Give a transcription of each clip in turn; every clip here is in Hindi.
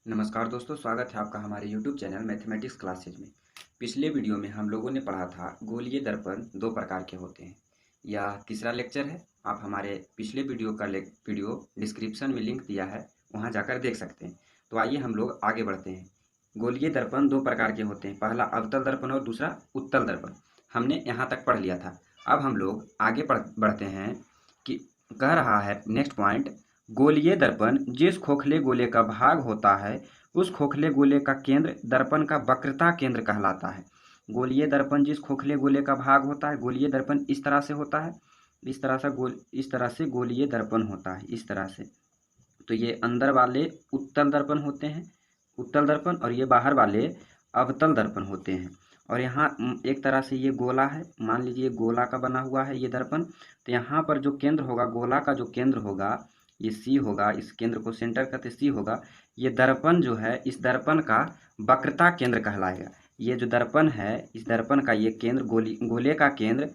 नमस्कार दोस्तों, स्वागत है आपका हमारे YouTube चैनल मैथमेटिक्स क्लासेज में। पिछले वीडियो में हम लोगों ने पढ़ा था गोलीय दर्पण दो प्रकार के होते हैं। यह तीसरा लेक्चर है। आप हमारे पिछले वीडियो का वीडियो डिस्क्रिप्शन में लिंक दिया है, वहां जाकर देख सकते हैं। तो आइए हम लोग आगे बढ़ते हैं। गोलीय दर्पण दो प्रकार के होते हैं, पहला अवतल दर्पण और दूसरा उत्तल दर्पण। हमने यहाँ तक पढ़ लिया था। अब हम लोग आगे बढ़ते हैं कि कह रहा है नेक्स्ट पॉइंट, गोलीय दर्पण जिस खोखले गोले का भाग होता है उस खोखले गोले का केंद्र दर्पण का वक्रता केंद्र कहलाता है। गोलीय दर्पण जिस खोखले गोले का भाग होता है, गोलीय दर्पण इस तरह से होता है, इस तरह से गोलीय दर्पण होता है, इस तरह से। तो ये अंदर वाले उत्तल दर्पण होते हैं, उत्तल दर्पण, और ये बाहर वाले अवतल दर्पण होते हैं। और यहाँ एक तरह से ये गोला है, मान लीजिए गोला का बना हुआ है ये दर्पण। तो यहाँ पर जो केंद्र होगा, गोला का जो केंद्र होगा ये सी होगा, इस केंद्र को सेंटर करते सी होगा। ये दर्पण जो है, इस दर्पण का वक्रता केंद्र कहलाएगा। ये जो दर्पण है, इस दर्पण का ये केंद्र गोले का केंद्र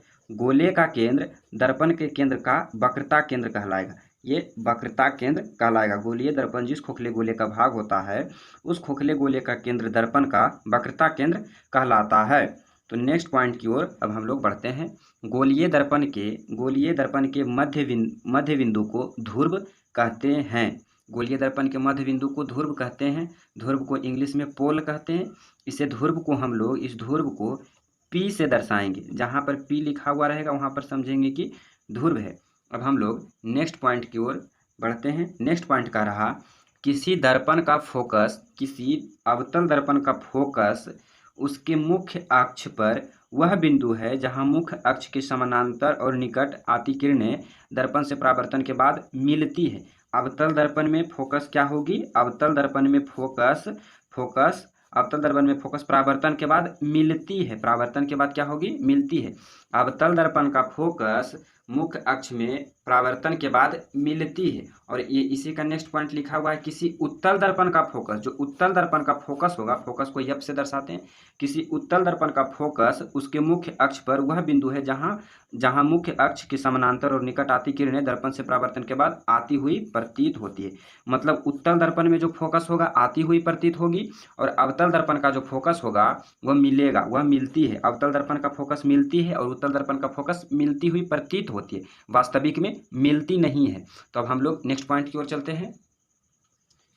दर्पण के केंद्र का वक्रता केंद्र कहलाएगा। ये वक्रता केंद्र कहलाएगा। गोलीय दर्पण जिस खोखले गोले का भाग होता है उस खोखले गोले का केंद्र दर्पण का वक्रता केंद्र कहलाता है। तो नेक्स्ट पॉइंट की ओर अब हम लोग बढ़ते हैं। गोलीय दर्पण के मध्य बिंदु को ध्रुव कहते हैं। गोलीय दर्पण के मध्य बिंदु को ध्रुव कहते हैं। ध्रुव को इंग्लिश में पोल कहते हैं। इस ध्रुव को P से दर्शाएंगे। जहाँ पर P लिखा हुआ रहेगा वहाँ पर समझेंगे कि ध्रुव है। अब हम लोग नेक्स्ट पॉइंट की ओर बढ़ते हैं। नेक्स्ट पॉइंट का रहा, किसी अवतल दर्पण का फोकस उसके मुख्य अक्ष पर वह बिंदु है जहां मुख्य अक्ष के समानांतर और निकट आती किरणें दर्पण से परावर्तन के बाद मिलती है। अवतल दर्पण में फोकस क्या होगी? अवतल दर्पण में फोकस परावर्तन के बाद मिलती है। परावर्तन के बाद क्या होगी? मिलती है। अवतल दर्पण का फोकस मुख्य अक्ष में परावर्तन के बाद मिलती है। और ये इसी का नेक्स्ट पॉइंट लिखा हुआ है, किसी उत्तल दर्पण का फोकस, जो उत्तल दर्पण का फोकस होगा, फोकस को एफ से दर्शाते हैं। किसी उत्तल दर्पण का फोकस उसके मुख्य अक्ष पर वह बिंदु है जहां मुख्य अक्ष के समानांतर और निकट आती किरणें दर्पण से परावर्तन के बाद आती हुई प्रतीत होती है। मतलब उत्तल दर्पण में जो फोकस होगा आती हुई प्रतीत होगी, और अवतल दर्पण का जो फोकस होगा वह मिलती है। अवतल दर्पण का फोकस मिलती है और उत्तल दर्पण का फोकस मिलती हुई प्रतीत होती है, वास्तविक में मिलती नहीं है। तो अब हम लोग नेक्स्ट पॉइंट की ओर चलते हैं।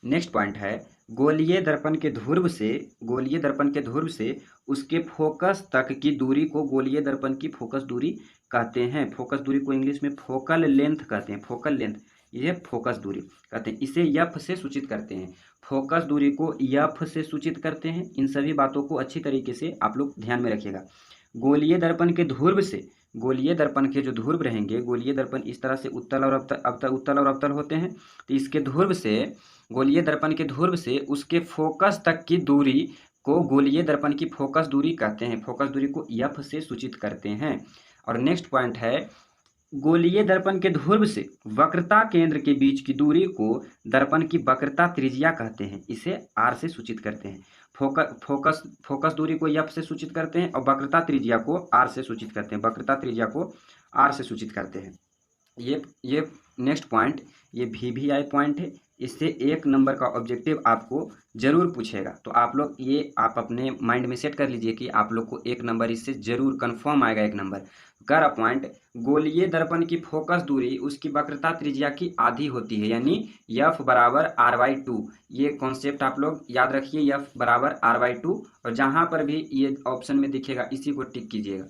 नेक्स्ट पॉइंट है, गोलीय दर्पण के ध्रुव से उसके फोकस तक की दूरी को गोलीय दर्पण की फोकस दूरी कहते हैं। फोकस दूरी को इंग्लिश में फोकल लेंथ कहते हैं। फोकल लेंथ, ये फोकस दूरी कहते हैं। इसे एफ से सूचित करते हैं। फोकस दूरी को एफ से सूचित करते हैं। इन सभी बातों को अच्छी तरीके से आप लोग ध्यान में रखिएगा। गोलीय दर्पण के जो ध्रुव रहेंगे, गोलीय दर्पण इस तरह से उत्तल और अवतल होते हैं। तो इसके गोलीय दर्पण के ध्रुव से उसके फोकस तक की दूरी को गोलीय दर्पण की फोकस दूरी कहते हैं। फोकस दूरी को एफ से सूचित करते हैं। और नेक्स्ट पॉइंट है, गोलीय दर्पण के ध्रुव से वक्रता केंद्र के बीच की दूरी को दर्पण की वक्रता त्रिज्या कहते हैं। इसे आर से सूचित करते हैं। फोकस दूरी को एफ से सूचित करते हैं और वक्रता त्रिज्या को आर से सूचित करते हैं। ये नेक्स्ट पॉइंट, ये VVI पॉइंट है। इससे 1 नंबर का ऑब्जेक्टिव आपको जरूर पूछेगा। तो आप लोग आप अपने माइंड में सेट कर लीजिए कि आप लोग को 1 नंबर इससे जरूर कंफर्म आएगा। 1 नंबर का पॉइंट, गोलीय दर्पण की फोकस दूरी उसकी वक्रता त्रिज्या की आधी होती है, यानी F बराबर R/2। ये कॉन्सेप्ट आप लोग याद रखिए, F बराबर R/2। और जहां पर भी ये ऑप्शन में दिखेगा इसी को टिक कीजिएगा।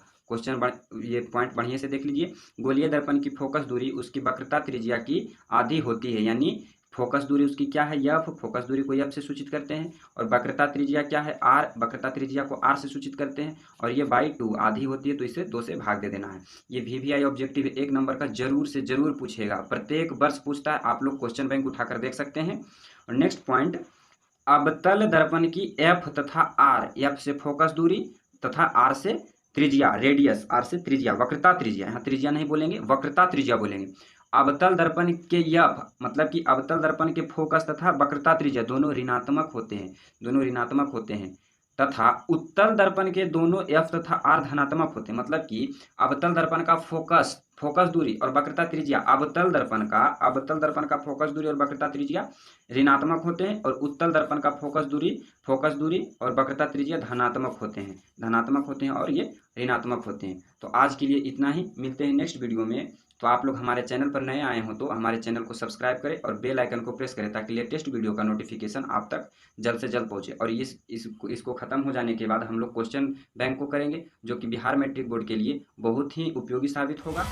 ये पॉइंट बढ़िया से देख लीजिए। गोलीय दर्पण की फोकस दूरी उसकी वक्रता त्रिज्या की आधी होती है, यानी फोकस दूरी उसकी क्या है? एफ। फोकस दूरी को एफ से सूचित करते हैं। और वक्रता त्रिज्या क्या है? आर। वक्रता त्रिज्या को आर से सूचित करते हैं। और ये बाई 2 आधी होती है, तो इसे 2 से भाग दे देना है। ये VVI ऑब्जेक्टिव 1 नंबर का जरूर से जरूर पूछेगा, प्रत्येक वर्ष पूछता है। आप लोग क्वेश्चन बैंक उठाकर देख सकते हैं। और नेक्स्ट पॉइंट, अवतल दर्पण की एफ तथा आर, एफ से फोकस दूरी तथा आर से त्रिज्या, रेडियस, आर से त्रिज्या, वक्रता त्रिज्या, यहाँ त्रिज्या नहीं बोलेंगे, वक्रता त्रिज्या बोलेंगे। अवतल दर्पण के एफ मतलब कि अवतल दर्पण के फोकस तथा वक्रता त्रिज्या दोनों ऋणात्मक होते हैं। तथा उत्तल दर्पण के दोनों एफ तथा आर धनात्मक होते हैं। मतलब कि अवतल दर्पण का फोकस फोकस दूरी और वक्रता त्रिज्या अवतल दर्पण का फोकस दूरी और वक्रता त्रिज्या ऋणात्मक होते हैं, और उत्तल दर्पण का फोकस दूरी और वक्रता त्रिज्या धनात्मक होते हैं और ये ऋणात्मक होते हैं। तो आज के लिए इतना ही, मिलते हैं नेक्स्ट वीडियो में। तो आप लोग हमारे चैनल पर नए आए हो तो हमारे चैनल को सब्सक्राइब करें और बेल आइकन को प्रेस करें, ताकि लेटेस्ट वीडियो का नोटिफिकेशन आप तक जल्द से जल्द पहुंचे। और इसको ख़त्म हो जाने के बाद हम लोग क्वेश्चन बैंक को करेंगे, जो कि बिहार मैट्रिक बोर्ड के लिए बहुत ही उपयोगी साबित होगा।